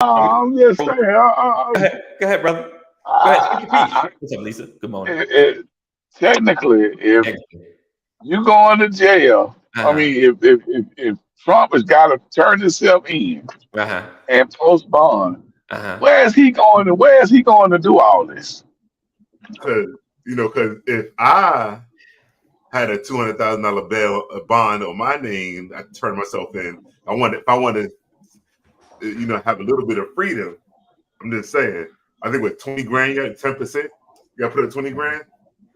I'm just saying. Go ahead, brother. Go ahead. Speak your piece. What's up, Lisa? Good morning. Technically, if Technically. you going to jail, I Uh-huh. mean, if Trump has got to turn himself in Uh-huh. and post bond, Uh-huh. where is he going to? Where is he going to do all this? Because if I had a $200,000 bail a bond on my name, I turned myself in. If I wanted, have a little bit of freedom. I'm just saying. I think with 20 grand, you got 10%. You got to put up 20 grand.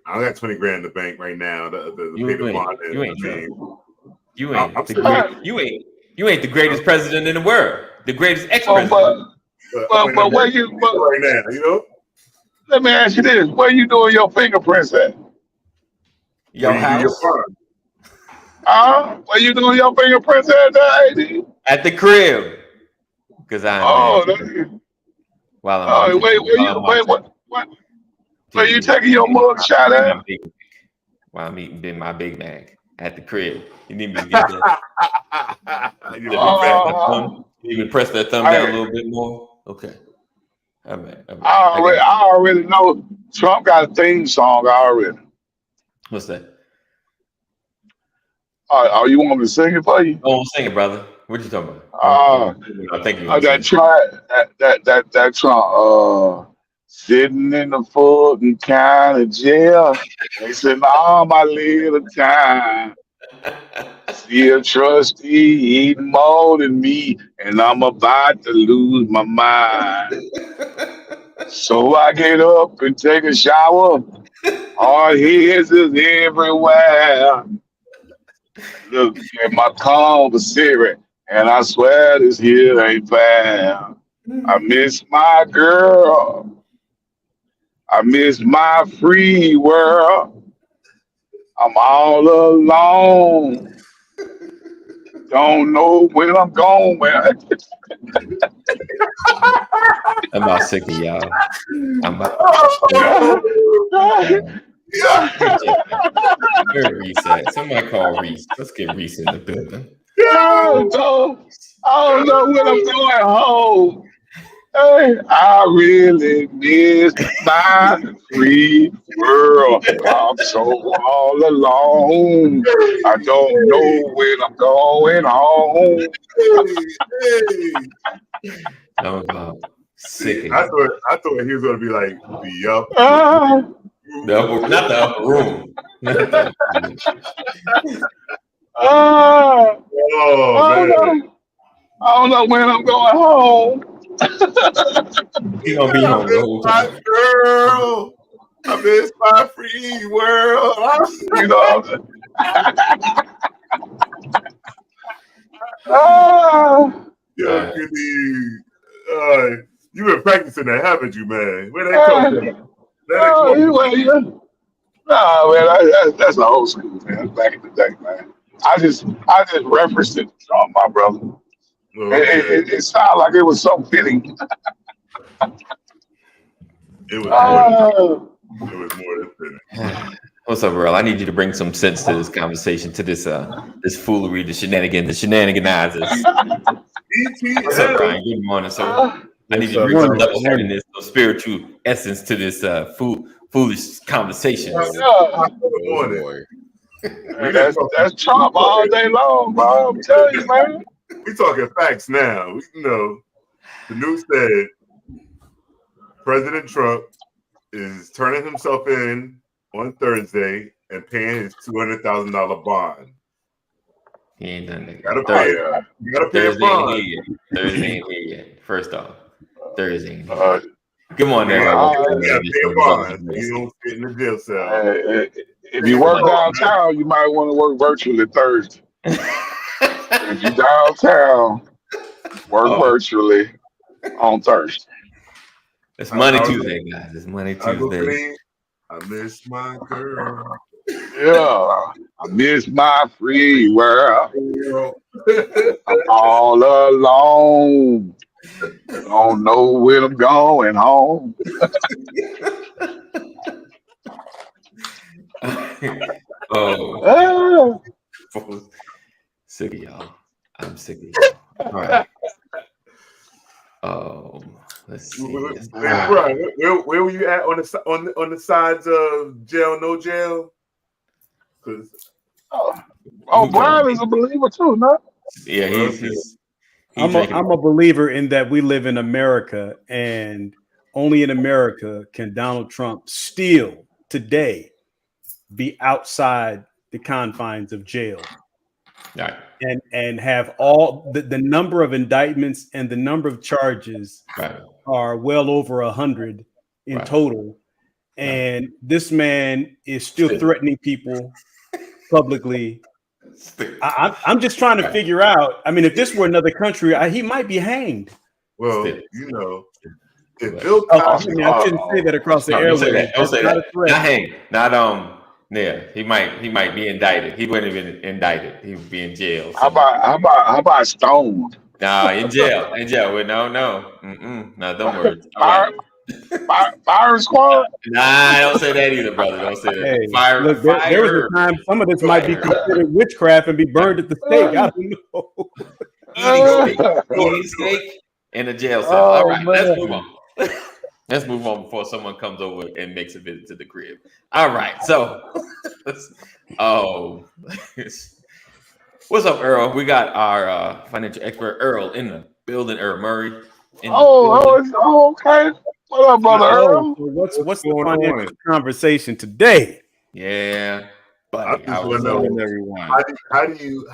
I got 20 grand in the bank right now to pay the bond. You ain't I'm the great. You ain't the greatest president in the world. The greatest ex-president. But where you? But, right now, let me ask you this: where you doing your fingerprints at? Your Where you do your house bond. Where you doing your fingerprints at? AD? at the crib. Because I'm Oh, there. While I'm watching. Where you taking your mug shot at? While I'm eating my Big Mac at the crib. You need me to get that? You need me to press that thumb down a little bit more? Okay. All right. I already know Trump got a theme song already. What's that? You want me to sing it for you? Oh, sing it, brother. What you talking about? I think you that Trump sitting in the Fulton County jail. They said, "Oh, my little time. See a trustee eating more than me, and I'm about to lose my mind. So I get up and take a shower. All his is everywhere. Look at my commissary, and I swear this here ain't fair. I miss my girl. I miss my free world. I'm all alone. Don't know when I'm going. I'm about sick of y'all. I'm about Where Reese at? Somebody call Reese. Let's get Reese in the building. I don't know when I'm going home. Hey, I really miss my free world. I'm so all alone. I don't know when I'm going home. I'm about sick of I thought he was gonna be like the not the upper room. Man. I don't know when I'm going home. He gonna be home the whole time. My girl, I miss my free world. You know. You've been practicing that, haven't you, man? Where that come from? Nah, man, that's the old school, man. Back in the day, man. I just referenced it on my brother. It sounded like it was so fitting. It was more than fitting. What's up, Earl? I need you to bring some sense to this conversation, to this this foolery, the shenaniganizers. What's up, Brian? Good morning, sir. I need you to bring some love-heartedness, some spiritual essence to this foolish conversation. That's Trump all day long, bro. I'm telling you, man. We talking facts now. The news said President Trump is turning himself in on Thursday and paying his $200,000 bond. He ain't done that. You gotta pay a bond. Thursday ain't here yet. First off, Thursday ain't here. Good morning, you gotta pay a bond. You don't fit in the jail cell. If you work downtown, you might want to work virtually Thursday. If you downtown, work virtually on Thursday. It's Monday, Tuesday, guys. It's Monday, Tuesday. I miss my girl. Yeah, I miss my free world. I'm all alone. Don't know when I'm going home. Sick of y'all. I'm sick of y'all. All right. Let's see. Where were you at on the sides of jail, no jail? Brian is a believer too, no? Yeah, he's I'm a believer in that we live in America, and only in America can Donald Trump still today be outside the confines of jail. Right. And have all the number of indictments and the number of charges are well over 100 in total. And this man is still threatening people publicly. I'm just trying to figure out. I mean, if this were another country, he might be hanged. Well, you know, if Bill Cosby, I shouldn't say that across the airwaves. Don't say that. Not hanged. Not yeah, he might be indicted. He wouldn't have been indicted. He would be in jail. So. How about stoned? Nah, in jail. In jail. With no. No, don't worry. Fire squad? Nah, don't say that either, brother. Don't say that. Hey, fire. There was a time some of this might be considered witchcraft and be burned at the stake. I don't know. Eating steak in a jail cell. All right, let's move on. Let's move on before someone comes over and makes a visit to the crib. All right, so what's up, Earl? We got our financial expert Earl in the building. Earl Murray. Okay. What up, brother Earl? So what's the financial conversation today? Yeah, buddy. I was wondering, everyone. How do you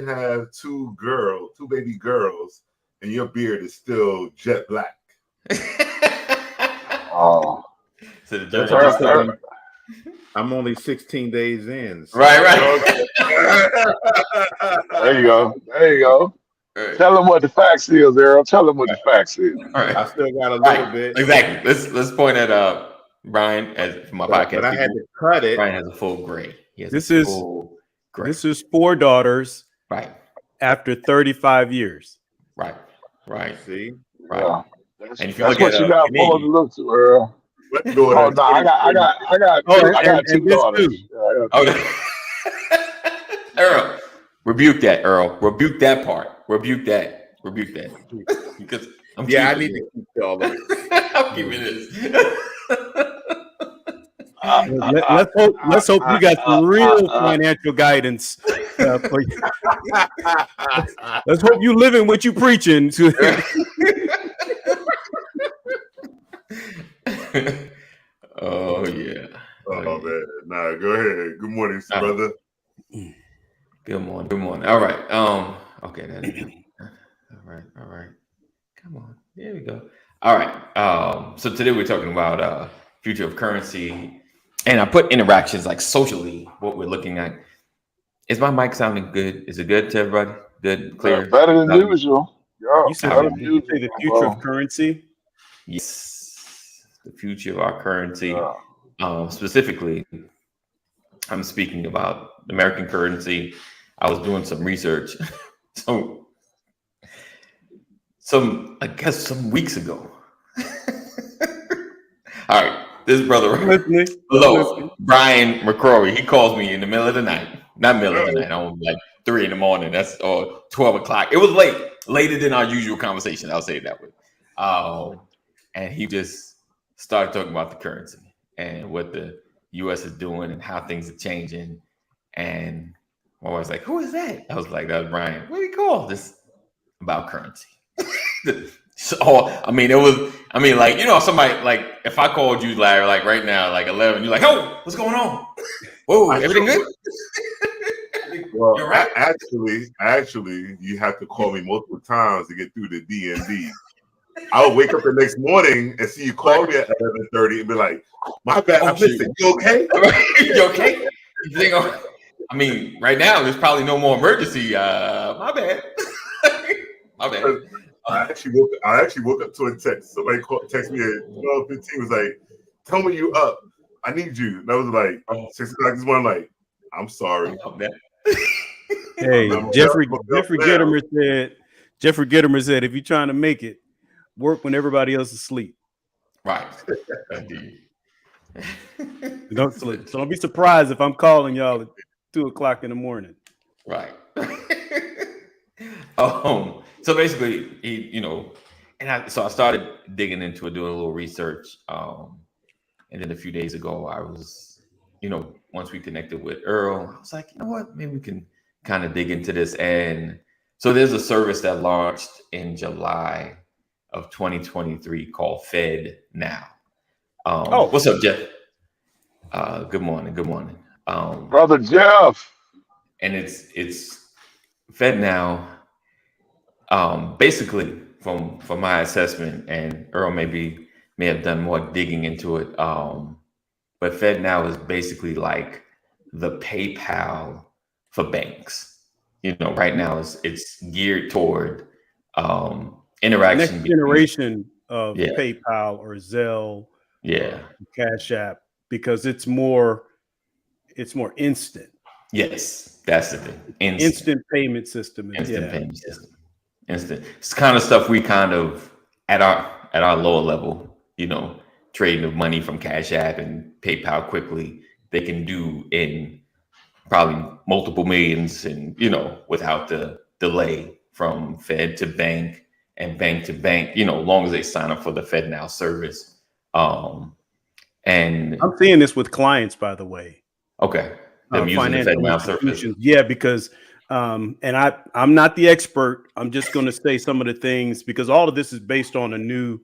have two baby girls, and your beard is still jet black? Oh, so the I'm only 16 days in. So. Right. There you go. Right. Tell them what the facts is, Earl. Tell them what the facts is. All right. I still got a little bit. Exactly. Let's point at Brian as my podcast. But I had to cut it. Brian has a full gray. This is 4 daughters. Right. After 35 years. Right. See. Right. Yeah. And if that's what you got for to look to, Earl. I got 2 daughters. Earl, rebuke that, Earl. Rebuke that part. Rebuke that. Because I need to keep all of it. I'm keeping this. Let's hope you got some real financial guidance for you. Let's hope you living what you preaching. Oh yeah. Man. Nah, go ahead. Good morning, brother. Good morning. All right. Okay. All right. Come on. There we go. All right. So today we're talking about future of currency, and I put interactions like socially. What we're looking at. Is my mic sounding good? Is it good to everybody? Good, clear. Better than usual. Yeah, you say the future of currency. Yes. The future of our currency. Specifically, I'm speaking about American currency. I was doing some research. Some weeks ago. All right. This brother, Brian McCrory, he calls me in the middle of the night. Not middle of the night, on like 3 a.m. That's 12 o'clock. It was later than our usual conversation. I'll say it that way. And he just started talking about the currency and what the U.S. is doing and how things are changing. And my wife's like, "Who is that?" I was like, "That was Brian." What do you call this about currency? So somebody somebody like if I called you like right now, like 11, you're like, "Oh, what's going on? Whoa, everything good?" Well, you're right. Actually, you have to call me multiple times to get through the DMV. I would wake up the next morning and see you call me at 11:30 and be like, "My bad, I missed it. You okay? You okay?" I mean, right now there's probably no more emergency. My bad. My bad. I actually woke up to a text. Somebody text me at 12:15. Was like, "Tell me you up. I need you." And I was like, 6 o'clock this morning. Like, I'm sorry. Hey, Jeffrey Gittimer said, if you're trying to make it, work when everybody else is asleep. Right. Indeed. Don't sleep. So don't be surprised if I'm calling y'all at 2 o'clock in the morning. Right. So basically, So I started digging into it, doing a little research. And then a few days ago, I was, once we connected with Earl, I was like, you know what, maybe we can kind of dig into this. And so there's a service that launched in July of 2023 called Fed Now. What's up, Jeff? Good morning. Good morning. Brother Jeff. And it's Fed Now. Basically, from my assessment, and Earl may have done more digging into it. But Fed Now is basically like the PayPal for banks. Right now it's geared toward interaction. Next generation of Yeah. PayPal or Zelle, Yeah. Cash App, because it's more instant. Yes, that's the thing. Instant payment system. Instant payment system. Instant. It's kind of stuff we kind of at our lower level, trading of money from Cash App and PayPal quickly, they can do in probably multiple millions and, without the delay from Fed to bank and bank to bank, long as they sign up for the Fed Now service. And I'm seeing this with clients, by the way. Okay. Them using the Fed Now service. Yeah, because and I'm not the expert. I'm just going to say some of the things because all of this is based on a new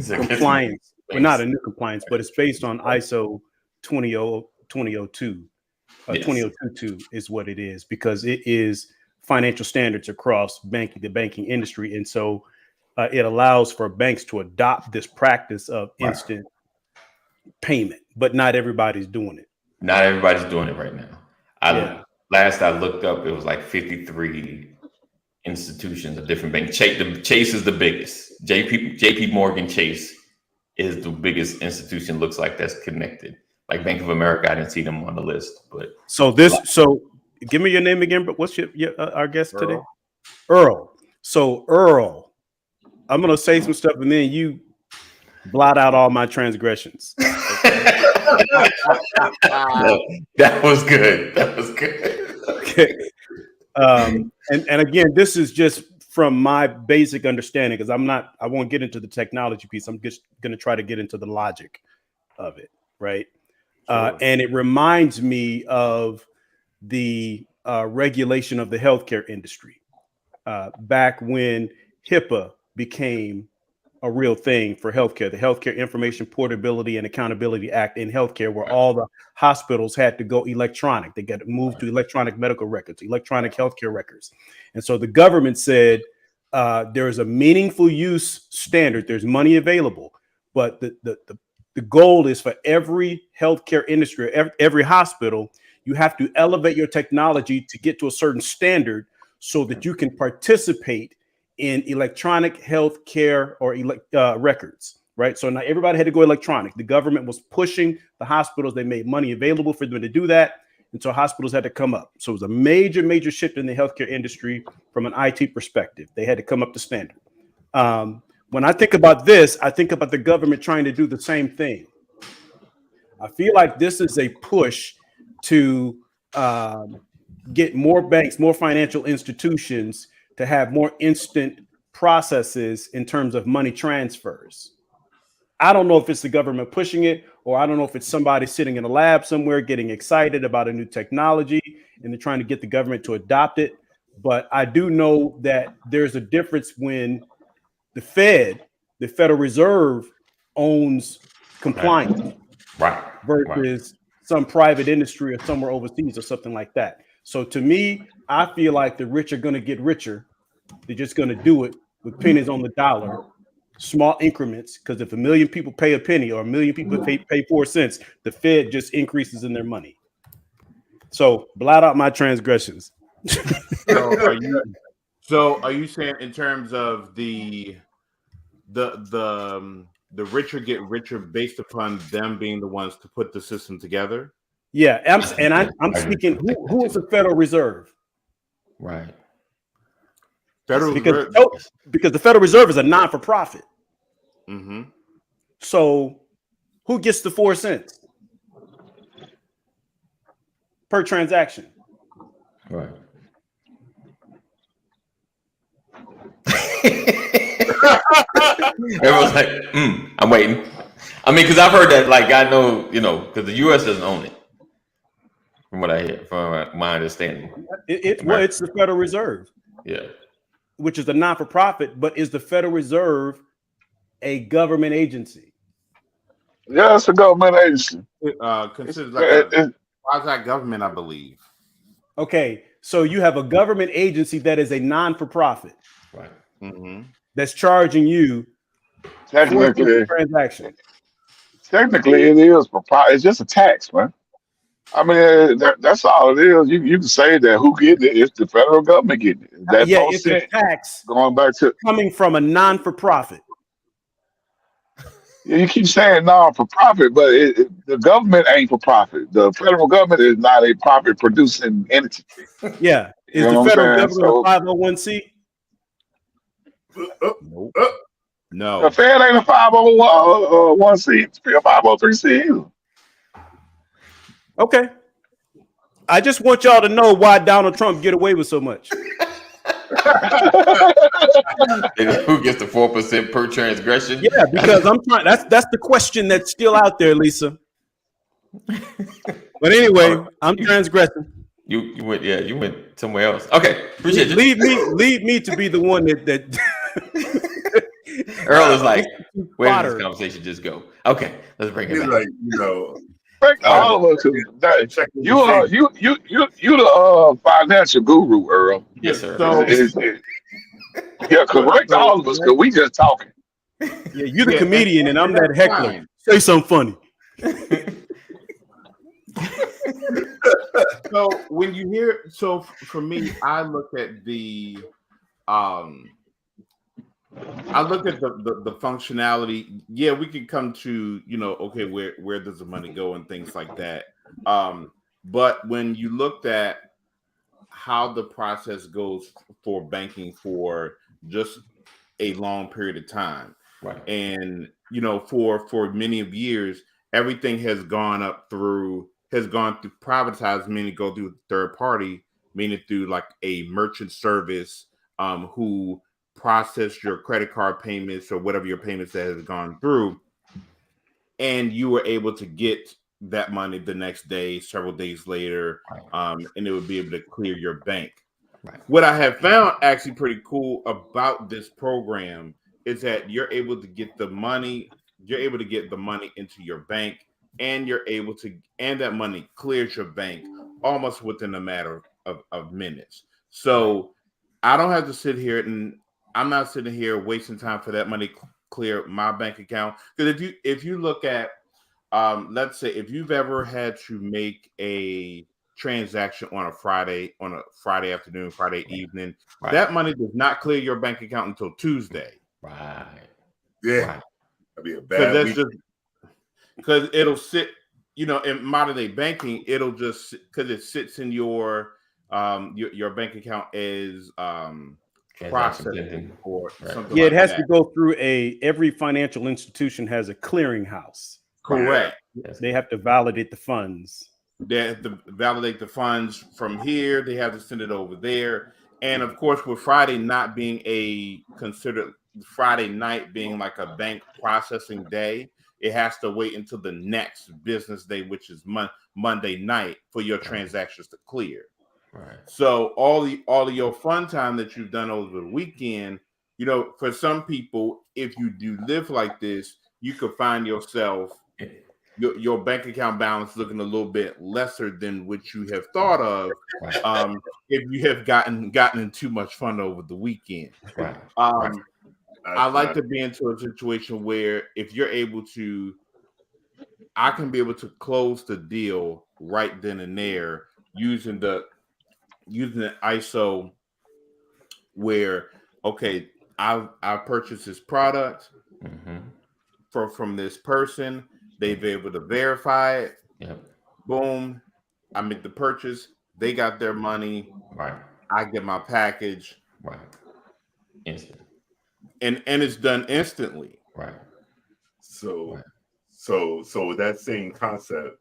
compliance. Well, not a new compliance, but it's based on ISO 2002. 2022 is what it is because it is financial standards across the banking industry. And so it allows for banks to adopt this practice of instant payment, but not everybody's doing it. Not everybody's doing it right now. Last I looked up, it was like 53 institutions of different banks. Chase is the biggest. JP Morgan Chase is the biggest institution, looks like, that's connected. Like Bank of America, I didn't see them on the list. But so give me your name again. But what's your our guest Earl. today? Earl. So Earl, I'm gonna say some stuff and then you blot out all my transgressions. That was good. That was good. Okay. And again, this is just from my basic understanding because I won't get into the technology piece. I'm just going to try to get into the logic of it. Right. Sure. And it reminds me of the regulation of the healthcare industry back when HIPAA became a real thing for healthcare, the Healthcare Information Portability and Accountability Act in healthcare, where all the hospitals had to go electronic. They got moved to electronic medical records, electronic healthcare records. And so the government said there is a meaningful use standard. There's money available, but the goal is for every healthcare industry, every hospital, you have to elevate your technology to get to a certain standard so that you can participate in electronic health care or records, right? So now everybody had to go electronic. The government was pushing the hospitals. They made money available for them to do that. And so hospitals had to come up. So it was a major, major shift in the healthcare industry from an IT perspective. They had to come up to standard. When I think about this, I think about the government trying to do the same thing. I feel like this is a push to get more banks, more financial institutions to have more instant processes in terms of money transfers. I don't know if it's the government pushing it, or I don't know if it's somebody sitting in a lab somewhere getting excited about a new technology and they're trying to get the government to adopt it. But I do know that there's a difference when the Federal Reserve, owns compliance versus some private industry or somewhere overseas or something like that. So to me, I feel like the rich are going to get richer. They're just going to do it with pennies on the dollar, small increments, because if 1 million people pay a penny or 1 million people pay 4 cents, the Fed just increases in their money. So blot out my transgressions. So are you saying in terms of the richer get richer based upon them being the ones to put the system together? Yeah, I'm speaking. Who is the Federal Reserve? Right. Because the Federal Reserve is a non-for-profit. Mm-hmm. So who gets the 4 cents per transaction? Right. Everyone's like, I'm waiting. I mean, because I've heard that, like, I know, because the U.S. doesn't own it, from what I hear, from my understanding. It's the Federal Reserve. Yeah. Which is a non-for-profit, but is the Federal Reserve a government agency? Yeah, it's a government agency. Considered like a quasi-government, I believe. Okay, so you have a government agency that is a non-for-profit, right? That's charging you technically for transaction. Technically, it is proprietary. It's just a tax, man. I mean, that's all it is. You can say that who get it? It's the federal government getting it. That it's a tax going back to coming from a non-for-profit. Yeah, you keep saying non-for-profit, but the government ain't for profit. The federal government is not a profit-producing entity. Yeah, is the federal government a 501c? Nope. No. The Fed ain't a 501c. It's a 503c either. Okay. I just want y'all to know why Donald Trump get away with so much. Who gets the 4% per transgression? Yeah, because I'm trying. That's the question that's still out there, Lisa. But anyway, I'm transgressing. You went somewhere else. Okay, appreciate you. Leave me to be the one that Earl is like, where did this conversation just go? Okay, let's bring it back. Like, all of us. You the financial guru, Earl. Yes, sir. Yeah, correct all of us because we just talking. Yeah, you're the comedian and I'm that heckler. Say something funny. So when you hear, for me, I look at the functionality. Yeah, we could come to, okay, where does the money go and things like that. But when you looked at how the process goes for banking for just a long period of time, right? And for many of years, everything has gone through privatized, meaning go through third party, meaning through like a merchant service who process your credit card payments or whatever your payments that has gone through, and you were able to get that money the next day, several days later, and it would be able to clear your bank. Right. What I have found actually pretty cool about this program is that you're able to get the money. You're able to get the money into your bank, and and that money clears your bank almost within a matter of minutes. So I don't have to sit here, and I'm not sitting here wasting time for that money clear my bank account. Because if you look at, let's say if you've ever had to make a transaction on a Friday afternoon, Friday evening, that money does not clear your bank account until Tuesday. Right. Yeah. Right. That'd be a bad week. Because it'll sit, in modern day banking, it'll just because it sits in your bank account as processing or something. Yeah, it has to go through every financial institution has a clearinghouse. Correct. They have to validate the funds. They have to validate the funds from here. They have to send it over there. And of course, with Friday not being considered Friday night being like a bank processing day, it has to wait until the next business day, which is Monday night, for your transactions to clear. Right. So all of your fun time that you've done over the weekend, for some people, if you do live like this, you could find yourself your bank account balance looking a little bit lesser than what you have thought of, if you have gotten in too much fun over the weekend. Right. I like to be into a situation where if you're able to, I can be able to close the deal right then and there using the ISO where, okay, I purchased this product from this person. They've been able to verify it. Yep. Boom. I make the purchase. They got their money. Right. I get my package. Right. Instant. And it's done instantly. Right. So with that same concept,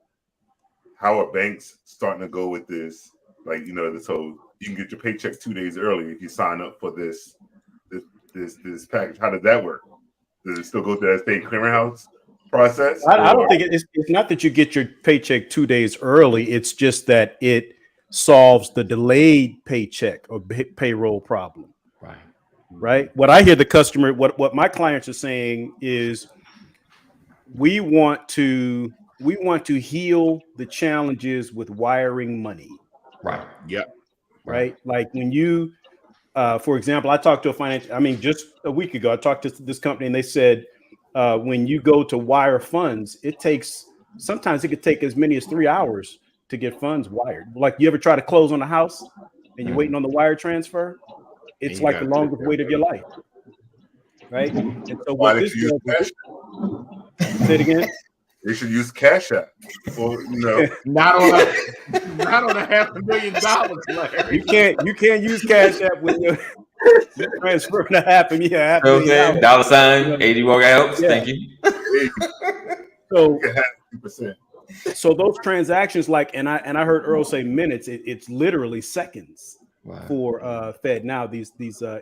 how are banks starting to go with this? Like, this whole, you can get your paychecks 2 days early if you sign up for this this package? How does that work? Does it still go through that state clearinghouse process? I don't think it's not that you get your paycheck 2 days early. It's just that it solves the delayed paycheck or payroll problem. Right. What I hear the customer, what my clients are saying is, we want to heal the challenges with wiring money. Right. Yep. Right. Like when you, for example, I talked to just a week ago, I talked to this company and they said, when you go to wire funds, sometimes it could take as many as 3 hours to get funds wired. Like, you ever try to close on a house and you're waiting on the wire transfer? It's like the longest wait of your life. Right. And so what this does, say it again. They should use Cash App, or not on $500,000, Larry. You can't use Cash App when you're transferring $500,000. Dollar sign, 80 walk out. Thank you. So those transactions, and I heard Earl say minutes. It's literally seconds for Fed now. These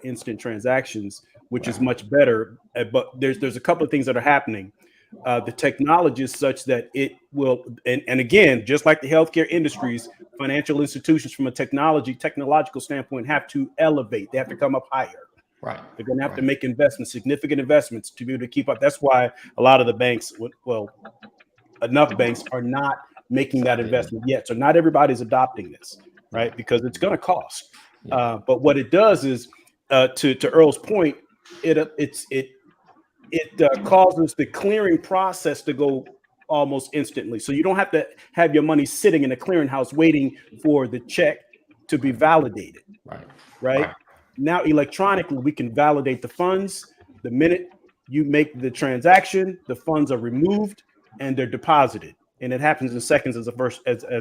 instant transactions, which is much better. But there's a couple of things that are happening. The technology is such that it will, and again, just like the healthcare industries, financial institutions from a technological standpoint have to elevate. They have to come up higher. Right. They're going to have to make significant investments to be able to keep up. That's why a lot of the banks, enough banks are not making that investment yet. So not everybody's adopting this, right? Because it's going to cost. But what it does is, to Earl's point, it causes the clearing process to go almost instantly. So you don't have to have your money sitting in a clearinghouse waiting for the check to be validated. Right. Now, electronically, we can validate the funds. The minute you make the transaction, the funds are removed and they're deposited. And it happens in seconds as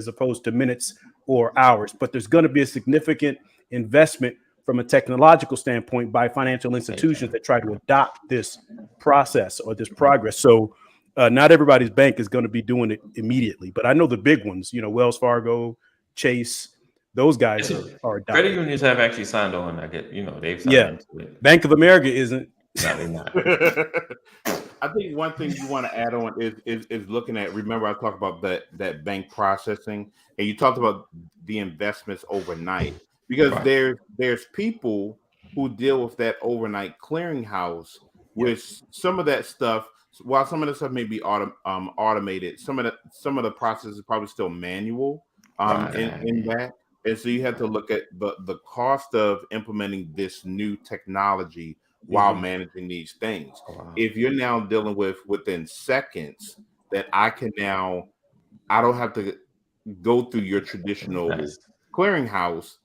opposed to minutes or hours. But there's going to be a significant investment from a technological standpoint by financial institutions that try to adopt this process or this progress. So not everybody's bank is going to be doing it immediately. But I know the big ones, Wells Fargo, Chase, those guys are adopting. Credit unions have actually signed on. They've signed to it. Bank of America isn't. No, they're not. I think one thing you want to add on is looking at, remember I talked about that bank processing, and you talked about the investments overnight, because there's people who deal with that overnight clearinghouse, with some of that stuff. While some of the stuff may be automated, some of the process is probably still manual in that. And so you have to look at the cost of implementing this new technology while managing these things. If you're now dealing with within seconds, that I don't have to go through your traditional clearinghouse.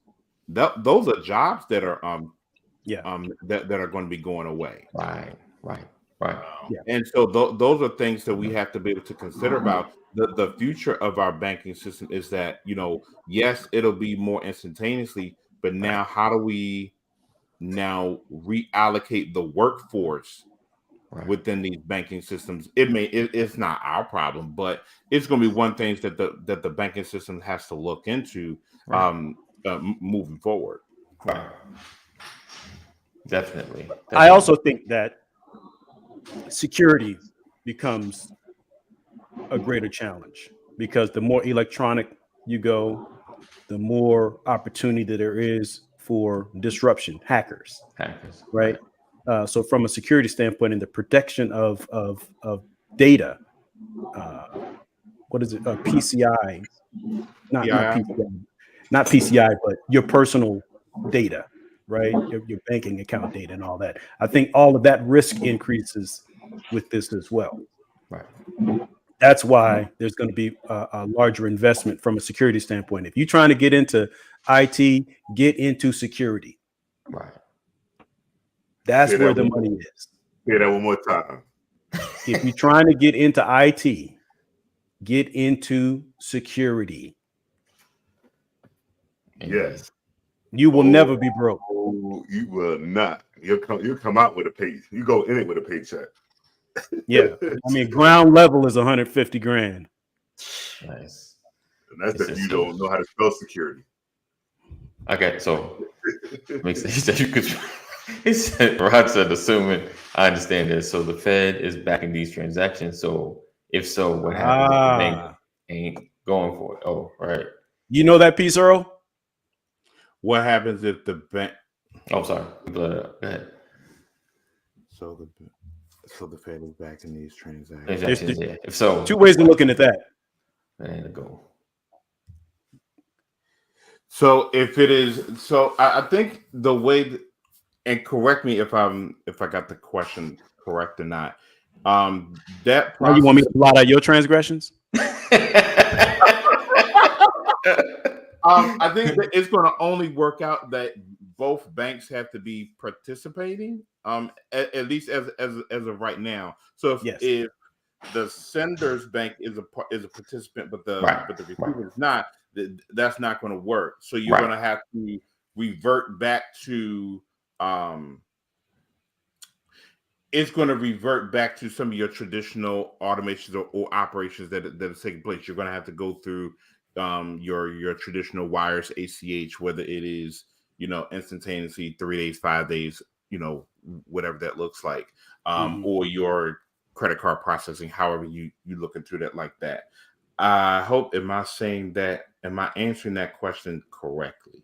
Those are jobs that are that are going to be going away. Right. And so those are things that we have to be able to consider about. The future of our banking system is that, yes, it'll be more instantaneously, but now how do we now reallocate the workforce within these banking systems? It's not our problem, but it's going to be one thing that the banking system has to look into moving forward. Definitely. I also think that security becomes a greater challenge, because the more electronic you go, the more opportunity that there is for disruption, hackers, right? So from a security standpoint and the protection of data, what is it? PCI, not PCI, but your personal data, right? Your banking account data and all that. I think all of that risk increases with this as well. Right. That's why there's going to be a larger investment from a security standpoint. If you're trying to get into IT, get into security. Right. That's where the money is. Say that one more time. If you're trying to get into IT, get into security. Yes. You will never be broke. You will not. You'll come out with a pay. You go in it with a paycheck. Yeah. I mean, ground level is $150,000. Nice. And that's if you don't know how to spell security. Okay, so makes sense that you could. He said, Rod said, assuming I understand this, so the Fed is backing these transactions. So if so, what happens if the bank ain't going for it? Oh, right. You know that piece, Earl? What happens if the bank? Oh, sorry. Go ahead. So the Fed is backing these transactions. Yeah. If so, 2 ways of looking at that. And go. So if it is, so I think the way, and correct me if I got the question correct or not. That process, now you want me to blot out your transgressions? I think that it's going to only work out that both banks have to be participating. At least as of right now. So if the sender's bank is a participant, but the receiver is not, that's not going to work. So you're going to have to revert back to it's going to revert back to some of your traditional automations or operations that are taking place. You're going to have to go through your traditional wires, ACH, whether it is instantaneously 3 days, 5 days, whatever that looks like, or your credit card processing, however you look into that like that. I hope, am I answering that question correctly?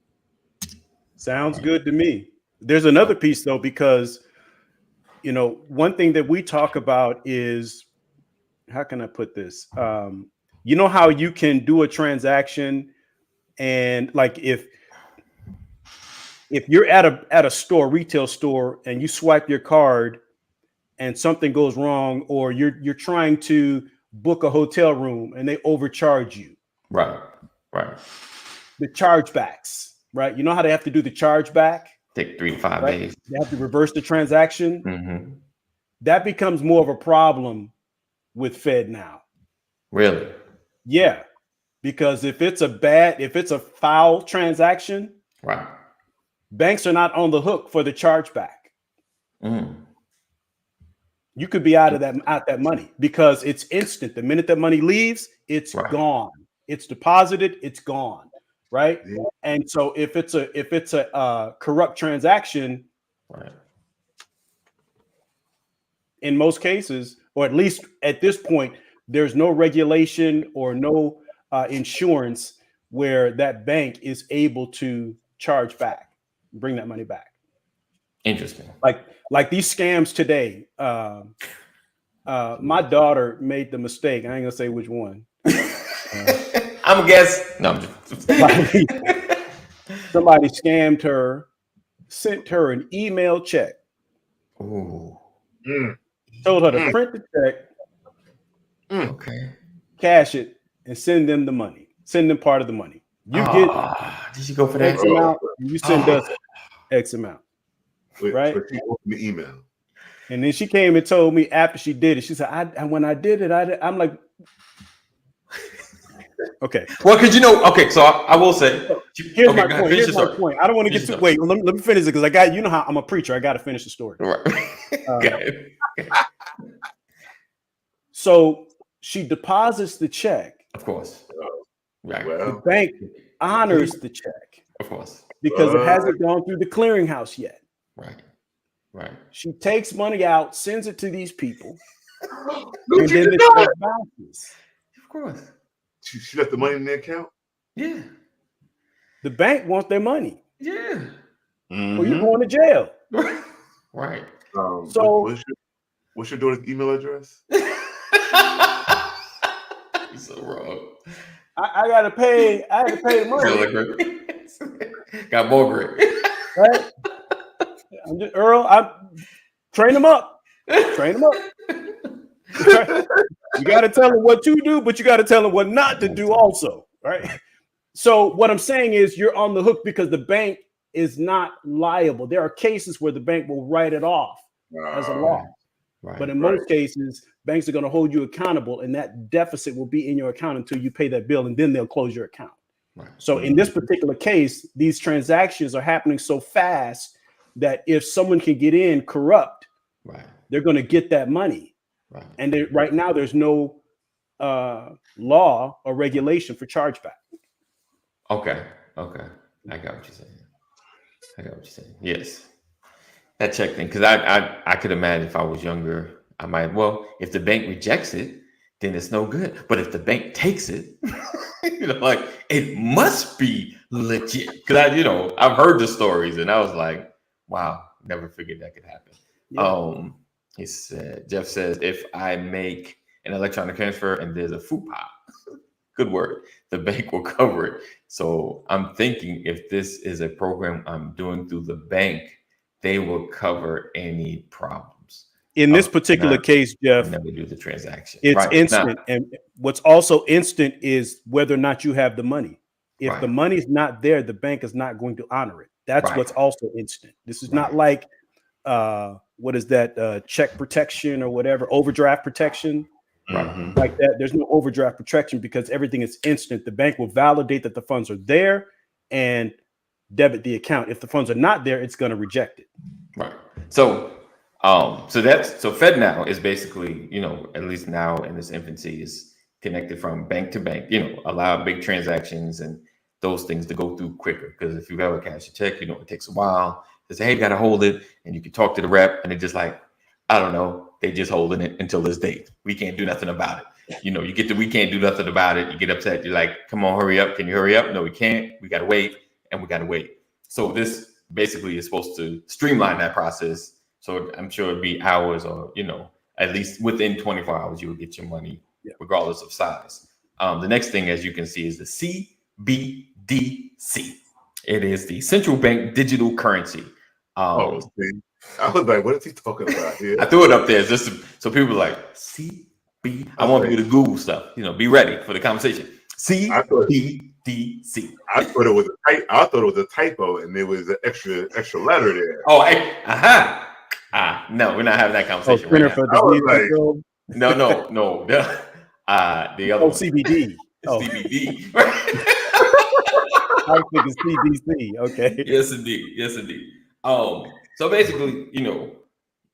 Sounds good to me. There's another piece though, because one thing that we talk about is, how can I put this? You know how you can do a transaction, and like if you're at a store, retail store, and you swipe your card and something goes wrong, or you're trying to book a hotel room and they overcharge you. Right. The chargebacks, right? You know how they have to do the chargeback? Take 3 to 5 days. They have to reverse the transaction. Mm-hmm. That becomes more of a problem with Fed now. Really? Yeah. Because if it's a foul transaction, right, banks are not on the hook for the chargeback. Mm. You could be out that money because it's instant. The minute that money leaves, it's gone. It's deposited, it's gone. Right. Yeah. And so if it's a corrupt transaction, in most cases, or at least at this point, there's no regulation or no insurance where that bank is able to charge back, bring that money back. Interesting. Like these scams today. My daughter made the mistake. I ain't gonna say which one. I'm a guess. No, I'm just somebody scammed her, sent her an email check. Ooh. Told her to print the check, cash it, and send them the money. Send them part of the money. You get did you go for that? X amount, and you send us X amount. Right? The email. And then she came and told me after she did it, she said, when I did it, I'm like, okay. Well, because so I will say, here's my point. Here's my point. I don't want to get too, wait, let me finish it because I got, how I'm a preacher. I got to finish the story. Right. So she deposits the check. Of course. Right. The bank honors the check. Of course. Because it hasn't gone through the clearinghouse yet. Right. She takes money out, sends it to these people. And then the check bounces. Of course. She left the money in the account? Yeah. The bank wants their money. Yeah. Or you're going to jail. Right. So what's your daughter's email address? You're so wrong. I had to pay the money. Got more great. Right? Earl, I train them up. You got to tell them what to do, but you got to tell them what not to do also, right? So what I'm saying is you're on the hook because the bank is not liable. There are cases where the bank will write it off as a loss. But in most cases, banks are going to hold you accountable, and that deficit will be in your account until you pay that bill, and then they'll close your account. So in this particular case, these transactions are happening so fast that if someone can get in corrupt, they're going to get that money. And right now, there's no law or regulation for chargeback. Okay. I got what you're saying. Yes. that check thing, because I could imagine if I was younger, I might, well, if the bank rejects it, then it's no good. But if the bank takes it, like it must be legit. Because I've heard the stories and I was like, wow, never figured that could happen. Yeah. He said, Jeff says, if I make an electronic transfer and there's a FUPA, good word, the bank will cover it. So I'm thinking if this is a program I'm doing through the bank, they will cover any problems. In this particular case, Jeff, never do the transaction. It's instant. And what's also instant is whether or not you have the money. If the money's not there, the bank is not going to honor it. That's what's also instant. This is not like what is that check protection or whatever, overdraft protection. Like that. There's no overdraft protection because everything is instant. The bank will validate that the funds are there and debit the account. If the funds are not there, it's going to reject it. Right. So FedNow is basically, at least now in its infancy, is connected from bank to bank, allow big transactions and those things to go through quicker. Because if you've ever cashed a check, it takes a while. They say, hey, you got to hold it. And you can talk to the rep and they're just like, I don't know. They just holding it until this date. We can't do nothing about it. You get we can't do nothing about it. You get upset. You're like, come on, hurry up. Can you hurry up? No, we can't. We got to wait and we got to wait. So this basically is supposed to streamline that process. So I'm sure it'd be hours or, at least within 24 hours, you would get your money regardless of size. The next thing, as you can see, is the Cbdc. It is the central bank digital currency. I was like, what is he talking about here? I threw it up there just so people are like, CB. I want people to Google stuff, be ready for the conversation. Cbdc. I thought it was a typo and there was an extra letter there. Oh, no, we're not having that conversation right now. No. The other CBD. CBD. I think it's CBC. Okay. Yes, indeed. So basically,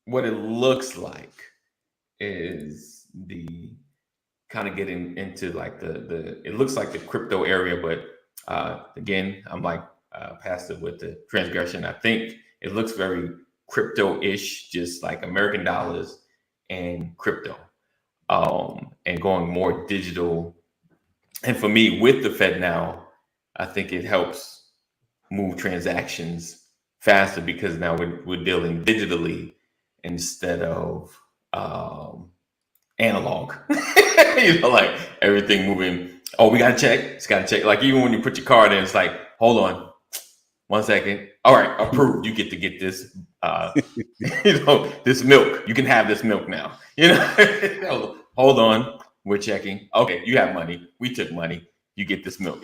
what it looks like is the kind of getting into like it looks like the crypto area, but again, I'm like passive with the transgression. I think it looks very crypto-ish, just like American dollars and crypto, and going more digital. And for me, with the FedNow, I think it helps move transactions faster because now we're dealing digitally instead of analog. Like everything moving. Oh, we gotta check. It's gotta check. Like even when you put your card in, it's like, hold on, 1 second. All right, approved. You get to get this. This milk. You can have this milk now. Hold on. We're checking. Okay, you have money. We took money. You get this milk.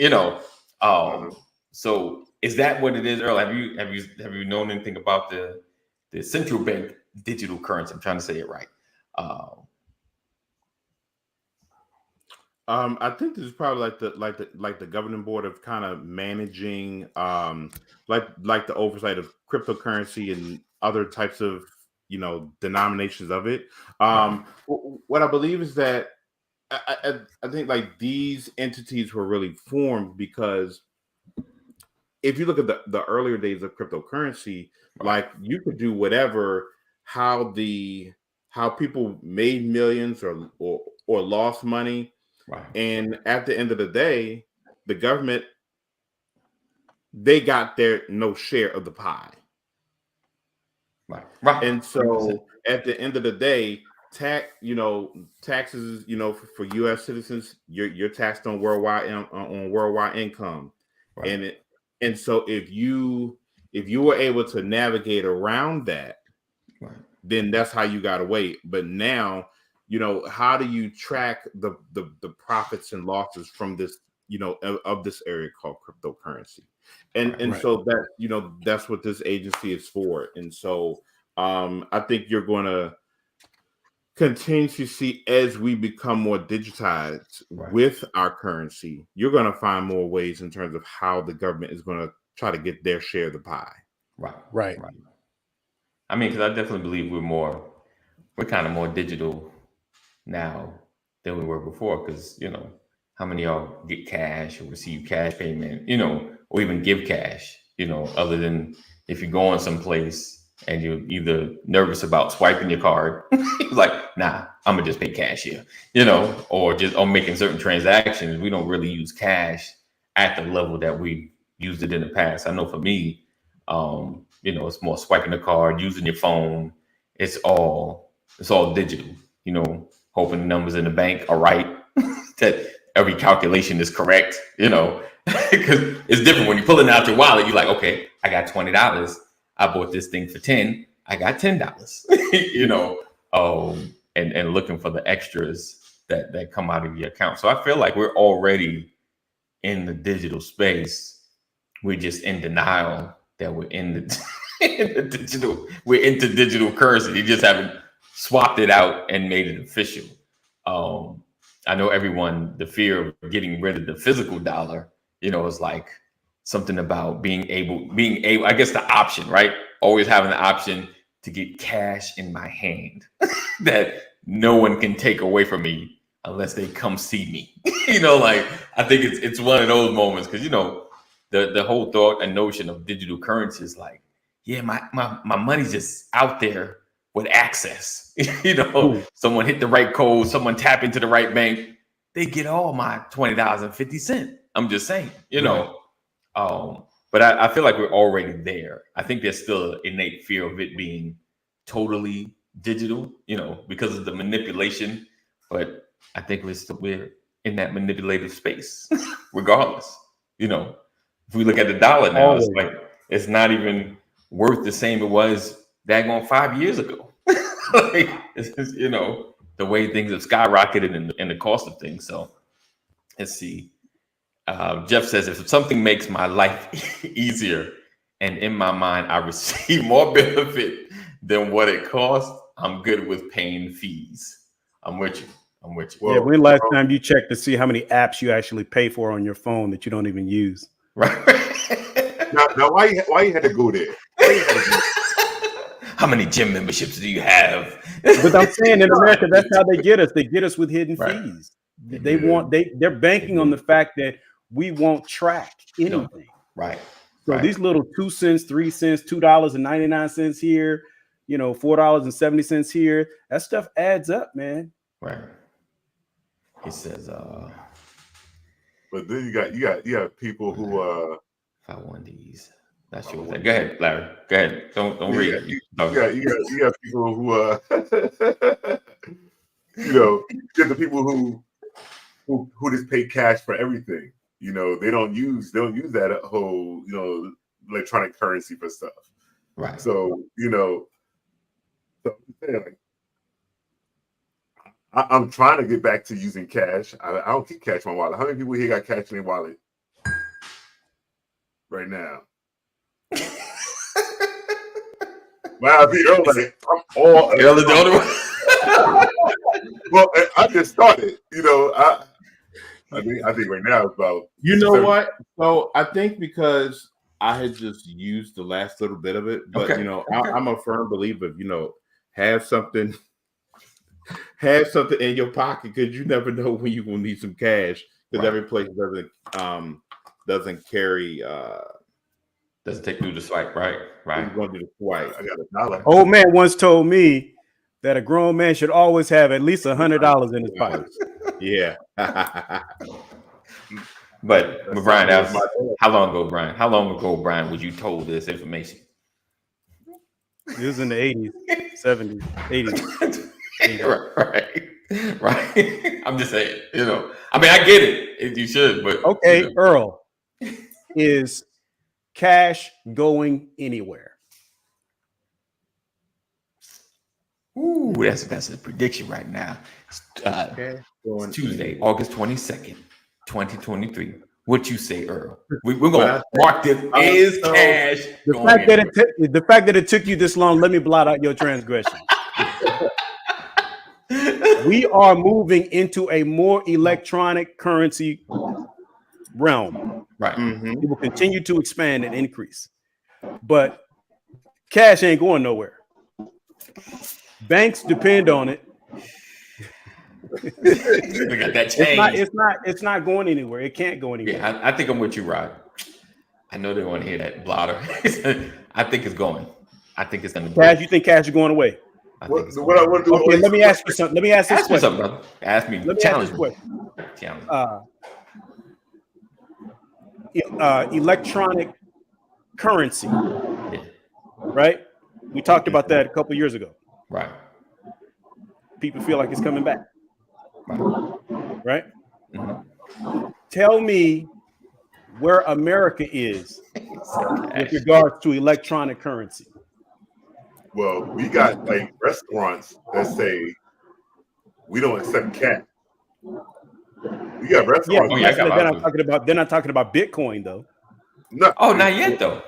So is that what it is, Earl? Have you known anything about the central bank digital currency? I'm trying to say it right. I think this is probably like the governing board of kind of managing like the oversight of cryptocurrency and other types of denominations of it. What I believe is that I think like these entities were really formed because if you look at the earlier days of cryptocurrency, like you could do whatever, how people made millions or lost money. Right. And at the end of the day, the government, they got their no share of the pie. Right. And so at the end of the day, taxes, for U.S. citizens, you're taxed on worldwide income. Right. And so if you were able to navigate around that, right, then that's how you got away. But now, how do you track the profits and losses from this, of this area called cryptocurrency? And so that, that's what this agency is for. And so I think you're going to continue to see, as we become more digitized with our currency, you're going to find more ways in terms of how the government is going to try to get their share of the pie. Right. I mean, because I definitely believe we're kind of more digital now than we were before, because how many of y'all get cash or receive cash payment, or even give cash, other than if you're going someplace and you're either nervous about swiping your card, like, nah, I'm gonna just pay cash here, or just on making certain transactions. We don't really use cash at the level that we used it in the past. I know for me, it's more swiping the card, using your phone. It's all digital, hoping the numbers in the bank are right, that every calculation is correct, because it's different when you're pulling out your wallet. You're like, okay, I got $20. I bought this thing for 10. I got $10, and looking for the extras that come out of your account. So I feel like we're already in the digital space. We're just in denial that we're in the digital. We're into digital currency. You just haven't swapped it out and made it official. I know the fear of getting rid of the physical dollar, is like something about being able, I guess the option, right? Always having the option to get cash in my hand that no one can take away from me unless they come see me. I think it's one of those moments because, the whole thought and notion of digital currency is like, yeah, my money's just out there with access. Someone hit the right code, someone tap into the right bank, they get all my $20.50. I'm just saying, but I feel like we're already there. I think there's still an innate fear of it being totally digital, because of the manipulation. But I think we're in that manipulative space, regardless. If we look at the dollar now, it's like it's not even worth the same it was daggone 5 years ago. Like, the way things have skyrocketed in the cost of things. So let's see. Jeff says, if something makes my life easier and in my mind I receive more benefit than what it costs, I'm good with paying fees. I'm with you. Well, when last time you checked to see how many apps you actually pay for on your phone that you don't even use? Right. Now why you had to go there? How many gym memberships do you have? But I'm saying in America, that's how they get us. They get us with hidden fees. They're banking on the fact that we won't track anything. Right. So these little 2 cents, 3 cents, $2.99 here, $4.70 here, that stuff adds up, man. Right. He says, but then you got people who if I want these. That's your thing. Go ahead, Larry. Go ahead. Don't read it. You got people who get the people who just pay cash for everything. They don't use that whole electronic currency for stuff. Right. So I'm trying to get back to using cash. I don't keep cash in my wallet. How many people here got cash in their wallet right now? Wow, Earl, I'm all Earl is the only one. Well, I just started. I think right now it's about. What? So I think because I had just used the last little bit of it, but I'm a firm believer of have something in your pocket because you never know when you're gonna need some cash because every place doesn't carry. Doesn't take you to swipe, right? You're going to do the swipe. I got $1. Old man once told me that a grown man should always have at least $100 in his pocket. Yeah. But Brian, how long ago, Brian? How long ago, Brian, was you told this information? It was in the 80s, 70s, 80s. Right. I'm just saying, I mean, I get it. You should, but okay, Earl, is cash going anywhere? Ooh, that's a prediction right now. It's Tuesday, August 22nd, 2023. What you say, Earl? We're gonna mark this is cash. The fact that it took you this long, let me blot out your transgression. We are moving into a more electronic currency realm. Right. Mm-hmm. It will continue to expand and increase. But cash ain't going nowhere. Banks depend on it. We got that change. It's not going anywhere. It can't go anywhere. Yeah, I think I'm with you, Rod. I know they want to hear that blotter. I think it's going. I think it's going to. Cash, you think cash is going away? What I want to do? Okay, let me ask you something. Let me ask this Ask me question. something, brother. Ask me. Let me Challenge ask me. this question. Challenge. Electronic currency, right? We talked about that a couple years ago. Right. People feel like it's coming back. Right? Mm-hmm. Tell me where America is with regards to electronic currency. Well, we got like restaurants that say we don't accept cash. We got restaurants. They're not talking about Bitcoin though. No. Oh, not yet though.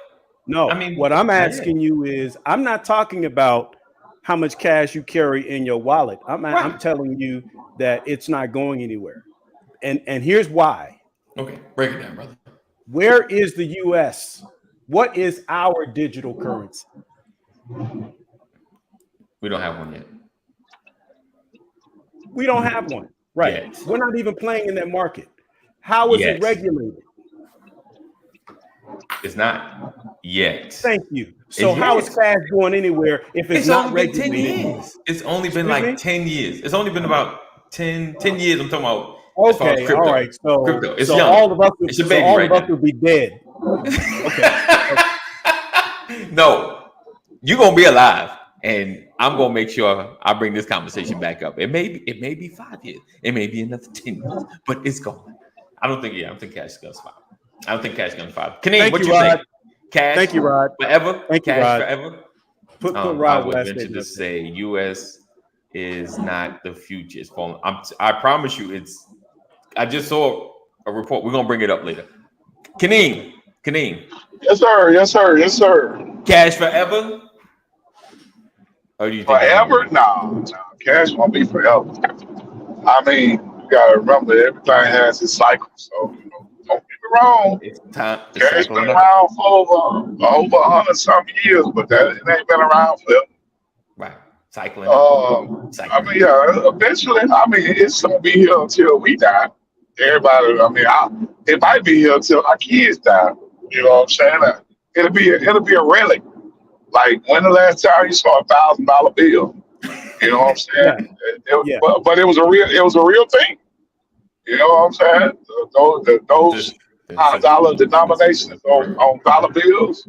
No. I mean, what I'm asking you is, I'm not talking about how much cash you carry in your wallet. I'm telling you that it's not going anywhere. And here's why. Okay, break it down, brother. Where is the US? What is our digital currency? We don't have one yet. We don't have one. Right. Yet. We're not even playing in that market. How is it regulated? It's not yet. Thank you. So how is cash going anywhere if it's not regulated? 10 years. It's only been like 10 years. It's only been about 10 years. I'm talking about. Okay, all right. So, crypto. It's young. All of us, would be dead. Okay. No, you're gonna be alive, and I'm gonna make sure I bring this conversation back up. It may be 5 years. It may be another 10 years, but it's gone. I don't think cash is gonna survive. I don't think cash is gonna survive. Kenny, what you think? Cash. Thank you, Rod. Forever. Thank you, cash Rod. Forever. Put Rod. I would venture to say U.S. is not the future. It's falling. I promise you, it's. I just saw a report. We're gonna bring it up later. Kaneem. Yes, sir. Yes, sir. Yes, sir. Cash forever? Or do you think forever? No, cash won't be forever. I mean, you gotta remember everything has its cycle. So don't get me wrong. It's time. Cash been around for over 100-something years, but it ain't been around forever. Right. Cycling. I mean, eventually, it's gonna be here until we die. Everybody, it might be here until our kids die. You know what I'm saying? It'll be a relic. Like, when the last time you saw $1,000 bill? You know what I'm saying? Yeah. But it was a real thing. You know what I'm saying? Those dollar denominations on dollar bills,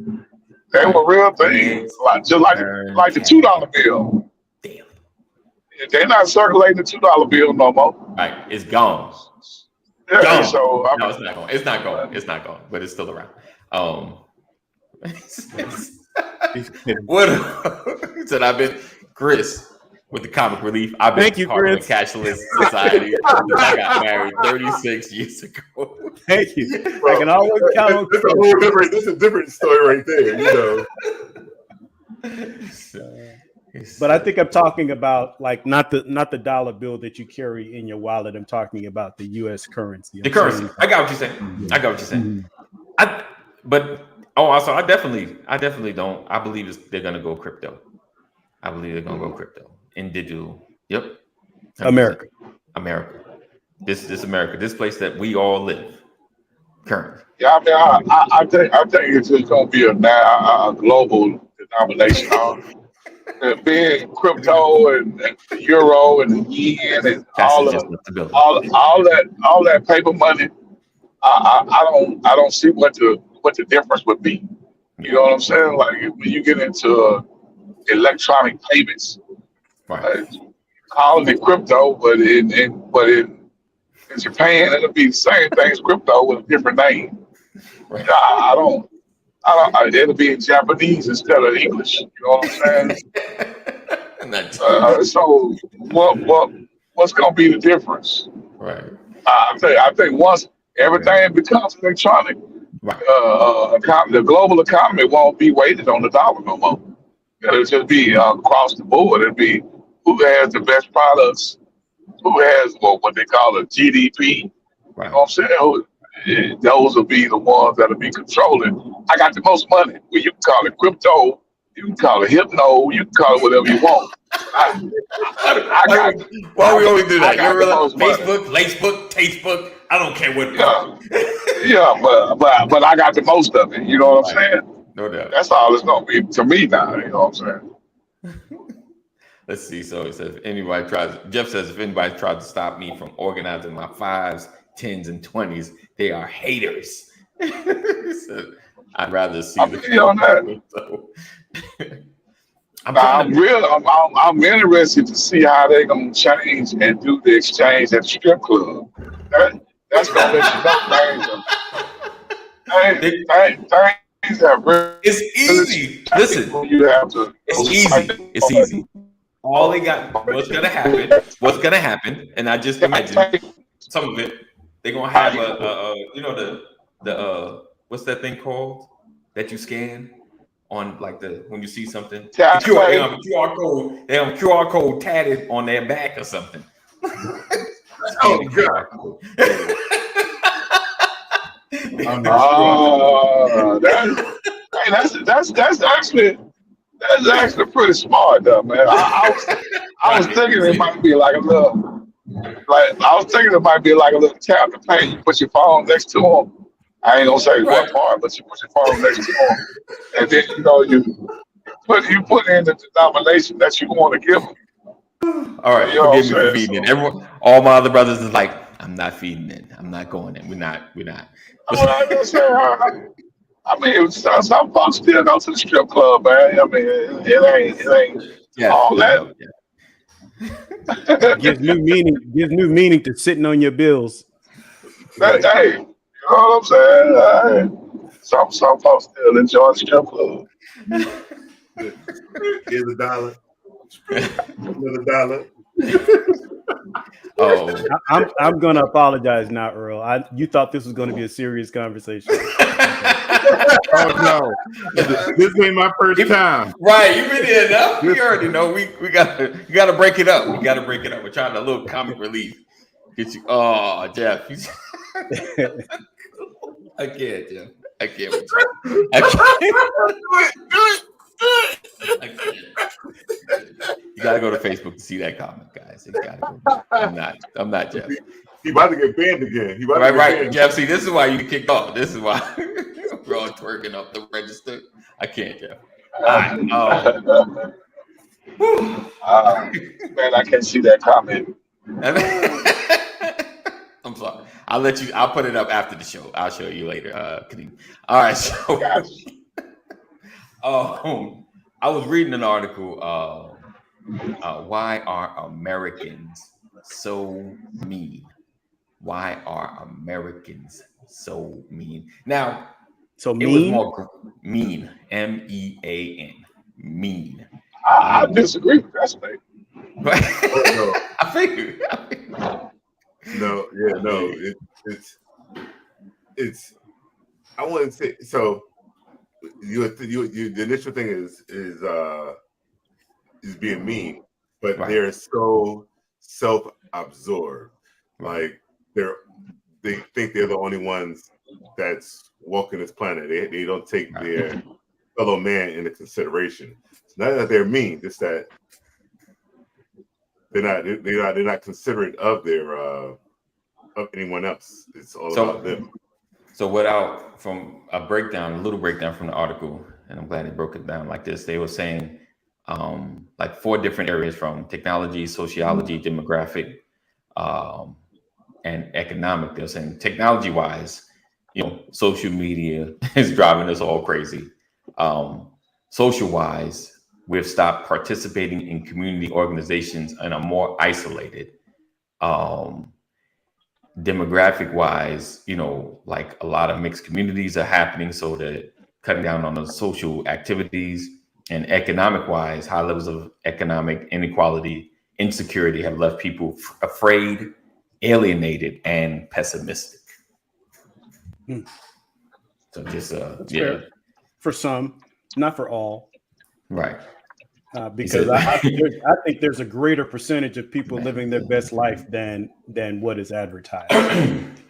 they were real things. Just like the $2 bill. Damn. They're not circulating the $2 bill no more. Right, it's gone. Yeah, gone. So no, it's not going. It's not going. But it's still around. What said I've been Chris with the comic relief. I've been part of the cashless society. I got married 36 years ago. Thank you. Bro, I can always count on Chris. This is a different story right there, you know. But I think I'm talking about like not the dollar bill that you carry in your wallet. I'm talking about the U.S. currency. The currency. I got what you're saying. Mm-hmm. Also, I definitely don't. I believe they're gonna go crypto. I believe they're gonna go crypto in digital. Yep. 100%. America. This America. This place that we all live currently. Yeah, I think it's just gonna be a global denomination. Being crypto and the euro and the yen and all that paper money, I don't see what the difference would be. You know what I'm saying? Like when you get into electronic payments, right? Calling it crypto, but in Japan it'll be the same thing as crypto with a different name. Right. I don't. It'll be in Japanese instead of English. You know what I'm saying? So what's gonna be the difference? Right. I think once everything becomes electronic, right. The global economy won't be weighted on the dollar no more. It'll just be across the board. It'll be who has the best products, who has what they call a GDP. Right. You know what I'm saying? Those will be the ones that'll be controlling. I got the most money. Well, you can call it crypto, you can call it hypno, you can call it whatever you want. Why we always do that? Facebook. I don't care what. Yeah, but I got the most of it. You know what I'm saying? No doubt. That's all it's gonna be to me now. You know what I'm saying? Let's see. So it says, Jeff says, if anybody tries to stop me from organizing my 5s, 10s, and 20s, they are haters. So I'd rather see I'm really on that. So, I'm interested to see how they're gonna change and do the exchange at the strip club. That's gonna let you know things have really. It's easy. Listen, you have to. it's easy. It's easy. All they got, what's gonna happen, and I just imagine some of it. They're gonna have the what's that thing called that you scan on like when you see something? They have a QR code tatted on their back or something. Oh God. That's actually pretty smart though, man. I was thinking it might be like a little tap to pay. You put your phone next to them. I ain't gonna say what part, but you put your phone next to them, and then you put in the denomination that you want to give them. All right, forgive me for feeding in. Everyone, all my other brothers is like, I'm not feeding in. I'm not going in. We're not. I mean, some folks still go to the strip club, man. I mean, it ain't all that. Gives new meaning to sitting on your bills. Hey, you know what I'm saying? Some folks still enjoy the strip club. Here's $1. Another $1. I'm gonna apologize now, Earl. You thought this was going to be a serious conversation. Oh no, this ain't my first time. Right, you've been here enough. We already know. We gotta break it up. We gotta break it up. We're trying to a little comic relief. Get you. Oh, Jeff. I can't, Jeff. I can't. You gotta go to Facebook to see that comment, guys. You gotta go. I'm not Jeff. He about to get banned again. Right, Jeff. See, this is why you kicked off. This is why we're all twerking up the register. I can't, Jeff. Man, I can't see that comment. I'm sorry. I'll put it up after the show. I'll show you later. All right. So, I was reading an article. Why are Americans so mean? Why are Americans so mean? Now, so mean? It was more mean. MEAN. Mean. I disagree with that statement. I figured. No. It's. I wouldn't say so. The initial thing is being mean, but they're so self-absorbed. Like they think they're the only ones that's walking this planet. They don't take their fellow man into consideration. It's not that they're mean, just that they're not considerate of their of anyone else. It's all about them. So from a little breakdown from the article, and I'm glad they broke it down like this. They were saying like 4 different areas from technology, sociology, demographic, and economic. They're saying technology-wise, social media is driving us all crazy. Social-wise, we've stopped participating in community organizations and are more isolated. Demographic-wise, like a lot of mixed communities are happening, so they're cutting down on the social activities. And economic-wise, high levels of economic inequality, insecurity have left people afraid, alienated, and pessimistic. So just fair. For some, not for all, right? Because I think there's a greater percentage of people living their best life than what is advertised.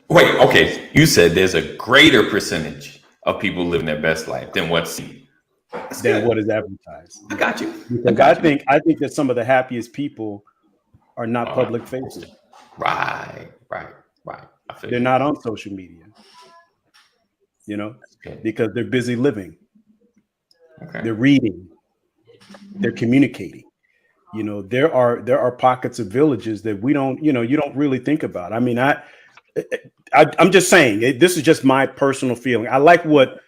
Wait, okay, you said there's a greater percentage of people living their best life than what's seen. Than what is advertised. I got you. Because I think that some of the happiest people are not public facing. Right. They're not on social media, because they're busy living. Okay. They're reading. They're communicating. You know, there are pockets of villages that we don't, you don't really think about. I mean, I'm just saying, this is just my personal feeling. I like what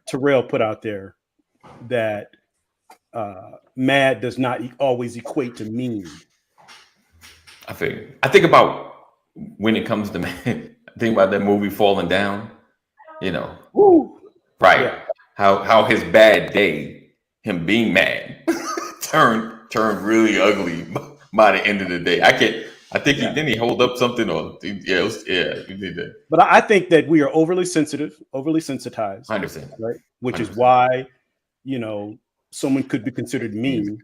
Terrell put out there, that mad does not always equate to mean. I think about when it comes to man. I think about that movie Falling Down. Woo. Right? Yeah. How his bad day, him being mad, turned really ugly by the end of the day. I think he hold up something, or he did that. But I think that we are overly sensitive, overly sensitized. 100%. Right? Which 100%. Is why, someone could be considered mean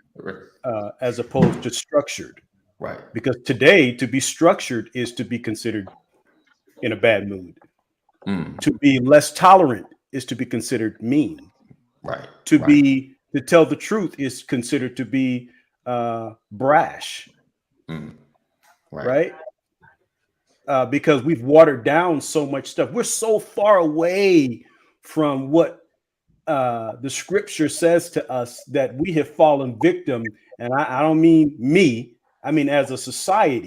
as opposed to structured. Right. Because today, to be structured is to be considered in a bad mood. To be less tolerant is to be considered mean. Right. To tell the truth is considered to be brash. Right. Because we've watered down so much stuff. We're so far away from what the scripture says to us that we have fallen victim. And I don't mean me. I mean, as a society,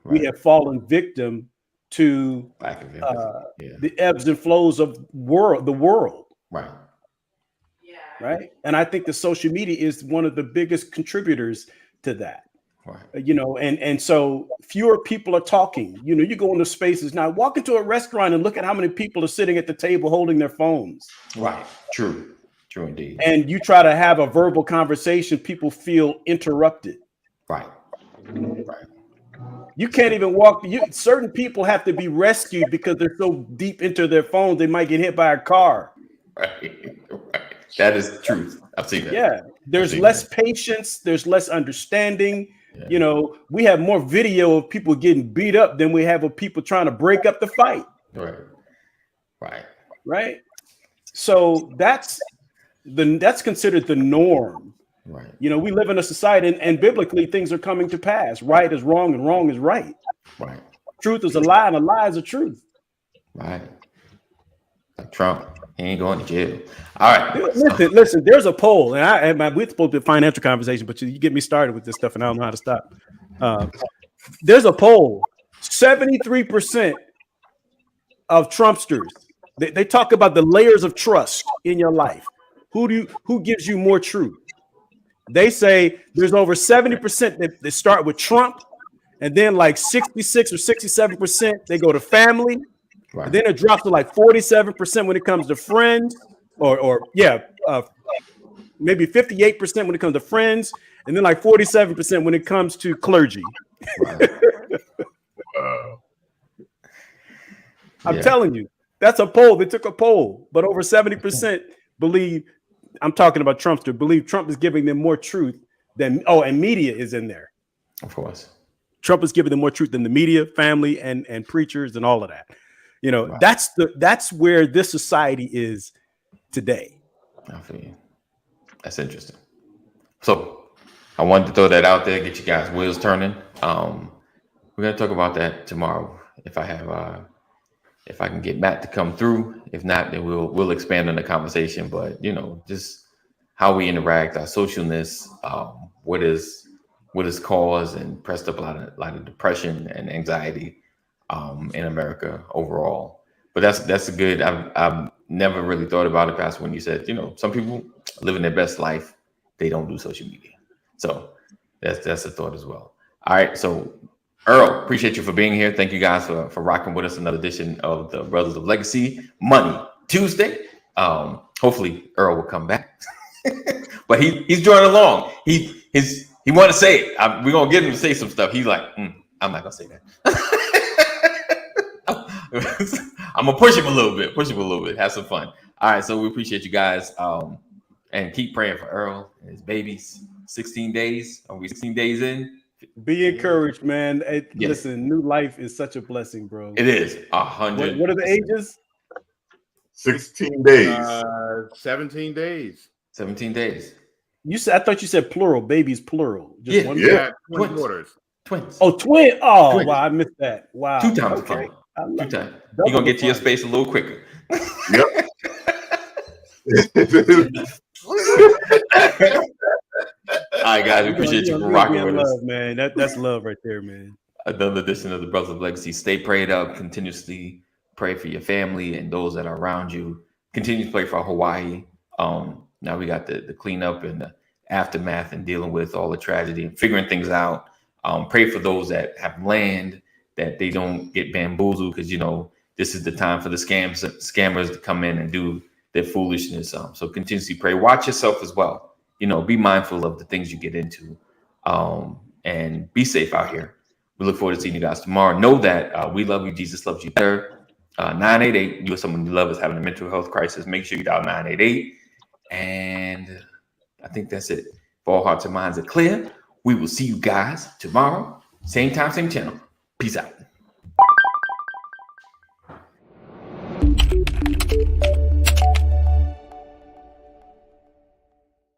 we have fallen victim to the ebbs and flows of the world. Right. Right. And I think the social media is one of the biggest contributors to that. Right. And so fewer people are talking. You go into spaces now, walk into a restaurant and look at how many people are sitting at the table holding their phones. Right. True indeed. And you try to have a verbal conversation, people feel interrupted. Right. You can't even walk. Certain people have to be rescued because they're so deep into their phones, they might get hit by a car. Right. That is the truth. I've seen that. Yeah. There's less patience. There's less understanding. Yeah. We have more video of people getting beat up than we have of people trying to break up the fight. Right. So that's considered the norm. Right. We live in a society, and biblically things are coming to pass. Right is wrong and wrong is right. Right. Truth is a lie and a lie is a truth. Right. Like Trump, he ain't going to jail. All right. Listen. There's a poll, and we're supposed to be a financial conversation, but you get me started with this stuff, and I don't know how to stop. There's a poll: 73% of Trumpsters. They talk about the layers of trust in your life. Who gives you more truth? They say there's over 70% that start with Trump, and then like 66 or 67% they go to family. Right. And then it drops to like 47% when it comes to friends, maybe 58% when it comes to friends, and then like 47% when it comes to clergy. Right. I'm telling you, that's a poll. They took a poll, but over 70% believe. I'm talking about Trumpster. Believe Trump is giving them more truth than and media is in there. Of course, Trump is giving them more truth than the media, family, and preachers, and all of that. Right. That's where this society is today. I feel you. That's interesting. So I wanted to throw that out there, get you guys wheels turning. We're gonna talk about that tomorrow if I can get Matt to come through. If not, then we'll expand on the conversation. But just how we interact, our socialness, what is caused and pressed up a lot of depression and anxiety in America overall. But that's a good. I've never really thought about it past when you said some people living their best life, they don't do social media. So that's a thought as well. All right, so. Earl, appreciate you for being here. Thank you guys for rocking with us. Another edition of the Brothers of Legacy Money Tuesday. Hopefully Earl will come back, but he's joining along. He wanted to say it. We're gonna get him to say some stuff. He's like, I'm not gonna say that. I'm gonna push him a little bit. Have some fun. All right, so we appreciate you guys, and keep praying for Earl and his babies. 16 days. Are we 16 days in? Be encouraged, man. Yes. Listen, new life is such a blessing, bro. It is 100. What are the ages? 16 days. 17 days. 17 days. I thought you said plural. Babies plural. Just one. Twin daughters. Twins. Oh, twin. Oh, twins. Wow, I missed that. Wow. 2 times. Okay. 2 times. You're gonna get to your space a little quicker. Yep. All right, guys, we appreciate you for rocking with us, man. That's love right there, man. Another edition of the Brothers of Legacy. Stay prayed up. Continuously pray for your family and those that are around you. Continue to pray for Hawaii. Now we got the cleanup and the aftermath and dealing with all the tragedy and figuring things out. Pray for those that have land, that they don't get bamboozled, because this is the time for the scammers to come in and do their foolishness. So continuously pray. Watch yourself as well. Be mindful of the things you get into, and be safe out here. We look forward to seeing you guys tomorrow. Know that we love you. Jesus loves you better. 988. You or someone you love is having a mental health crisis. Make sure you dial 988. And I think that's it. If all hearts and minds are clear, we will see you guys tomorrow. Same time, same channel. Peace out.